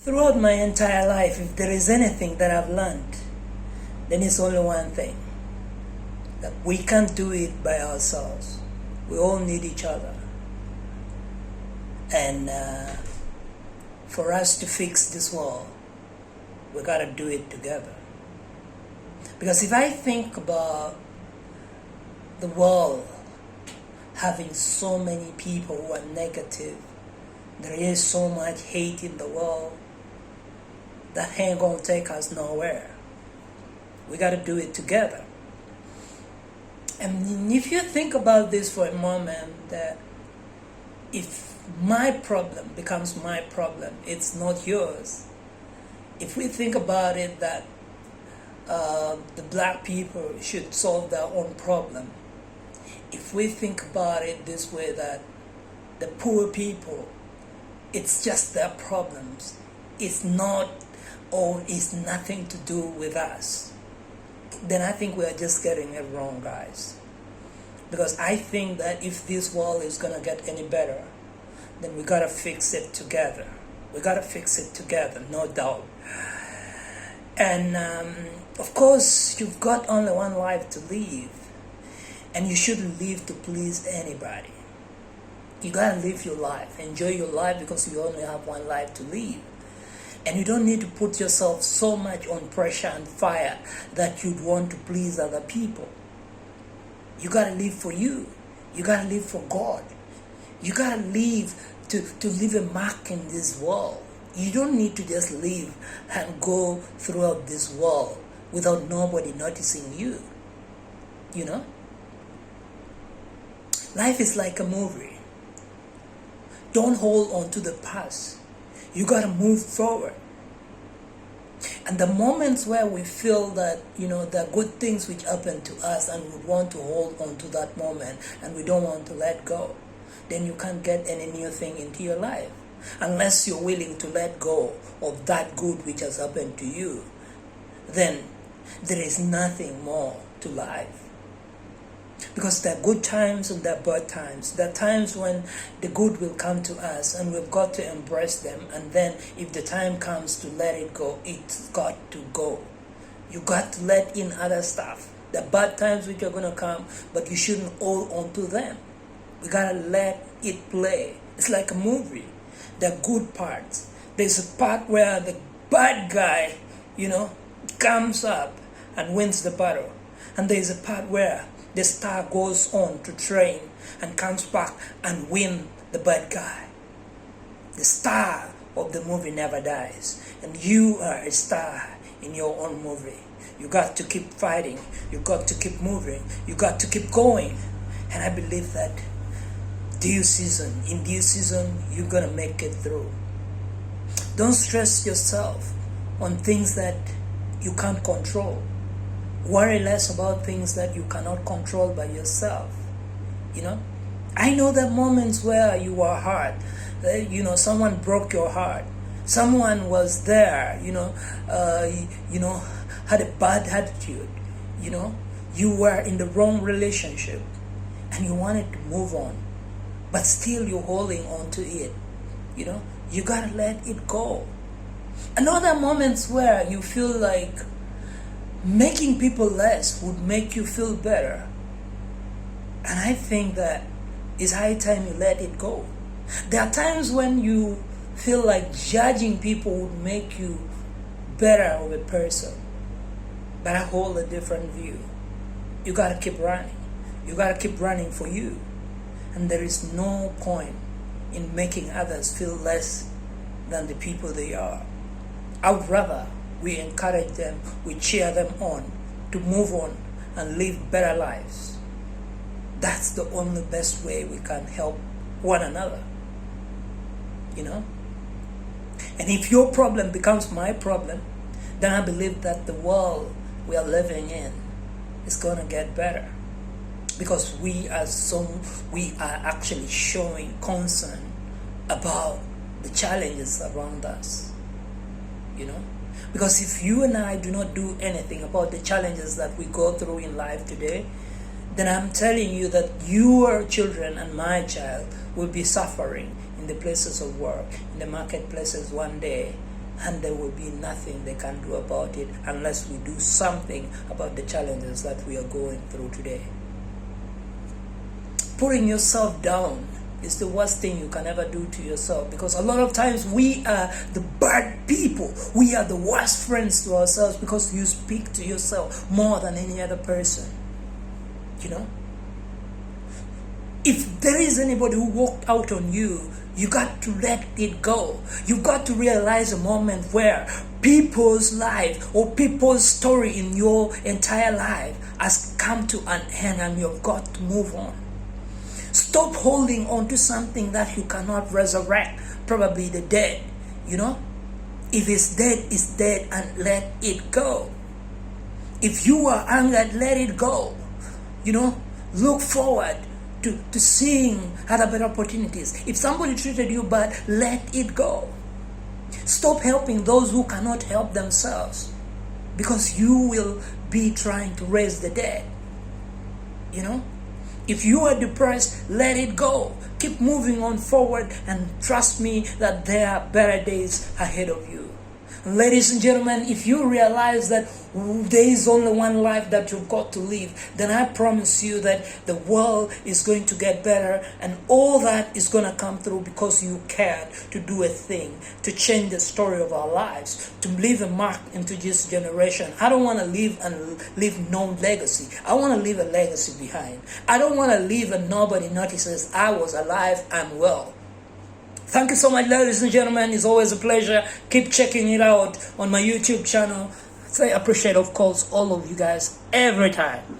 Throughout my entire life, if there is anything that I've learned, then it's only one thing: that we can't do it by ourselves. We all need each other. And for us to fix this world, we gotta do it together. Because if I think about the world having so many people who are negative, there is so much hate in the world, that ain't gonna take us nowhere. We gotta do it together. And if you think about this for a moment, that if my problem becomes my problem, it's not yours. If we think about it that the black people should solve their own problem, if we think about it this way, that the poor people, it's just their problems, it's not, or it's nothing to do with us, then I think we are just getting it wrong, guys. Because I think that if this world is gonna get any better, then we gotta fix it together. We gotta fix it together, no doubt. And of course, you've got only one life to live, and you shouldn't live to please anybody. You gotta live your life, enjoy your life, because you only have one life to live. And you don't need to put yourself so much on pressure and fire that you'd want to please other people. You gotta live for you. You gotta live for God. You gotta live to leave a mark in this world. You don't need to just live and go throughout this world without nobody noticing you. You know? Life is like a movie. Don't hold on to the past. You gotta move forward. And the moments where we feel that, there are good things which happen to us and we want to hold on to that moment and we don't want to let go, then you can't get any new thing into your life. Unless you're willing to let go of that good which has happened to you, then there is nothing more to life. Because there are good times and there are bad times. There are times when the good will come to us and we've got to embrace them. And then if the time comes to let it go, it's got to go. You got to let in other stuff. The bad times which are going to come, but you shouldn't hold on to them. We got to let it play. It's like a movie. There are good parts. There's a part where the bad guy, comes up and wins the battle. And there's a part where the star goes on to train and comes back and win the bad guy. The star of the movie never dies. And you are a star in your own movie. You got to keep fighting. You got to keep moving. You got to keep going. And I believe that in this season, you're going to make it through. Don't stress yourself on things that you can't control. Worry less about things that you cannot control by yourself. I know there are moments where you were hurt. Someone broke your heart. Someone was there, had a bad attitude. You were in the wrong relationship and you wanted to move on, but still you're holding on to it. You gotta let it go. And other moments where you feel like making people less would make you feel better. And I think that it's high time you let it go. There are times when you feel like judging people would make you better of a person. But I hold a different view. You gotta keep running. You gotta keep running for you. And there is no point in making others feel less than the people they are. I would rather we encourage them, we cheer them on to move on and live better lives. That's the only best way we can help one another. And if your problem becomes my problem, then I believe that the world we are living in is going to get better. Because we are actually showing concern about the challenges around us. Because if you and I do not do anything about the challenges that we go through in life today, then I'm telling you that your children and my child will be suffering in the places of work, in the marketplaces one day, and there will be nothing they can do about it unless we do something about the challenges that we are going through today. Putting yourself down is the worst thing you can ever do to yourself, because a lot of times we are the bad people. We are the worst friends to ourselves because you speak to yourself more than any other person. You know? If there is anybody who walked out on you, you got to let it go. You got to realize a moment where people's life or people's story in your entire life has come to an end and you've got to move on. Stop holding on to something that you cannot resurrect, probably the dead, you know? If it's dead, it's dead, and let it go. If you are angered, let it go. You know, look forward to seeing other better opportunities. If somebody treated you bad, let it go. Stop helping those who cannot help themselves, because you will be trying to raise the dead. You know? If you are depressed, let it go. Keep moving on forward and trust me that there are better days ahead of you. Ladies and gentlemen, if you realize that there is only one life that you've got to live, then I promise you that the world is going to get better, and all that is going to come through because you cared to do a thing, to change the story of our lives, to leave a mark into this generation. I don't want to leave no legacy. I want to leave a legacy behind. I don't want to leave and nobody notices I was alive, I'm well. Thank you so much, ladies and gentlemen. It's always a pleasure. Keep checking it out on my YouTube channel. I appreciate, of course, all of you guys every time.